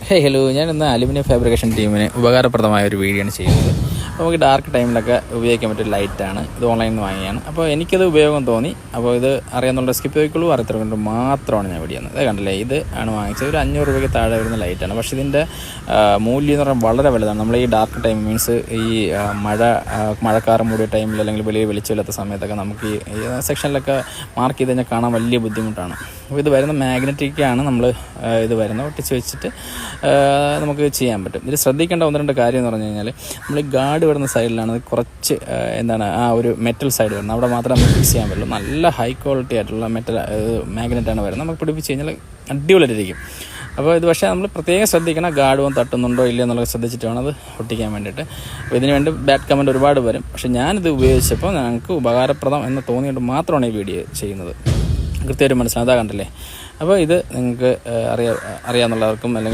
Hello, ഞാൻ ഇന്ന് aluminium fabrication ടീമിന് ഉപകാരപ്രദമായ ഒരു വീഡിയോ ആണ് ചെയ്യുന്നത്. അപ്പോൾ നമുക്ക് ഡാർക്ക് ടൈമിലൊക്കെ ഉപയോഗിക്കാൻ പറ്റിയ ലൈറ്റാണ് ഇത്. ഓൺലൈനിൽ നിന്ന് വാങ്ങിയാണ്. അപ്പോൾ എനിക്കത് ഉപയോഗം തോന്നി. അപ്പോൾ ഇത് അറിയാവുന്ന സ്കിപ്പ് ചെയ്യിക്കുള്ളൂ. അറിയത്തില്ല മാത്രമാണ് ഞാൻ വീഡിയോ ചെയ്യുന്നത്. കണ്ടില്ലേ, ഇത് ആണ് വാങ്ങിച്ചത്. ഒരു 500 രൂപയ്ക്ക് താഴെ വരുന്ന ലൈറ്റാണ്. പക്ഷേ ഇതിൻ്റെ മൂല്യം എന്ന് പറഞ്ഞാൽ വളരെ വലുതാണ്. നമ്മൾ ഈ ഡാർക്ക് ടൈം മീൻസ് ഈ മഴക്കാറ് മൂടിയ ടൈമിൽ അല്ലെങ്കിൽ വലിയ വെളിച്ചമില്ലാത്ത സമയത്തൊക്കെ നമുക്ക് ഈ സെക്ഷനിലൊക്കെ മാർക്ക് ചെയ്ത് കഴിഞ്ഞാൽ കാണാൻ വലിയ ബുദ്ധിമുട്ടാണ്. അപ്പോൾ ഇത് വരുന്ന മാഗ്നറ്റിക്കാണ്. നമ്മൾ ഇത് വരുന്നത് ഒട്ടിച്ച് വെച്ചിട്ട് നമുക്ക് ചെയ്യാൻ പറ്റും. ഇതിൽ ശ്രദ്ധിക്കേണ്ട 1-2 കാര്യം എന്ന് പറഞ്ഞു കഴിഞ്ഞാൽ, നമ്മൾ ഈ ഗാർഡ് വരുന്ന സൈഡിലാണ് കുറച്ച് ആ ഒരു മെറ്റൽ സൈഡ് വരുന്നത്. അവിടെ മാത്രമേ നമുക്ക് ഫിക്സ് ചെയ്യാൻ പറ്റുള്ളൂ. നല്ല ഹൈ ക്വാളിറ്റി ആയിട്ടുള്ള മെറ്റൽ മാഗ്നറ്റാണ് വരുന്നത്. നമുക്ക് പിടിപ്പിച്ച് കഴിഞ്ഞാൽ അടിപൊളിയായിരിക്കും. അപ്പോൾ ഇത് പക്ഷേ നമ്മൾ പ്രത്യേകം ശ്രദ്ധിക്കണം, ഗാർഡ് തട്ടുന്നുണ്ടോ ഇല്ലയോ എന്നുള്ളത് ശ്രദ്ധിച്ചിട്ട് വേണം അത് ഒട്ടിക്കാൻ വേണ്ടിയിട്ട്. അപ്പോൾ ഇതിന് വേണ്ടി ബാഡ് കമൻറ്റ് ഒരുപാട് വരും. പക്ഷേ ഞാനിത് ഉപയോഗിച്ചപ്പോൾ ഞങ്ങൾക്ക് ഉപകാരപ്രദം എന്ന് തോന്നിയിട്ട് മാത്രമാണ് ഈ വീഡിയോ ചെയ്യുന്നത്. കൃത്യമായിട്ട് മനസ്സിലാകാൻ കണ്ടില്ലേ. അപ്പോൾ ഇത് നിങ്ങൾക്ക് അറിയാവുന്നവർക്കും അല്ലെങ്കിൽ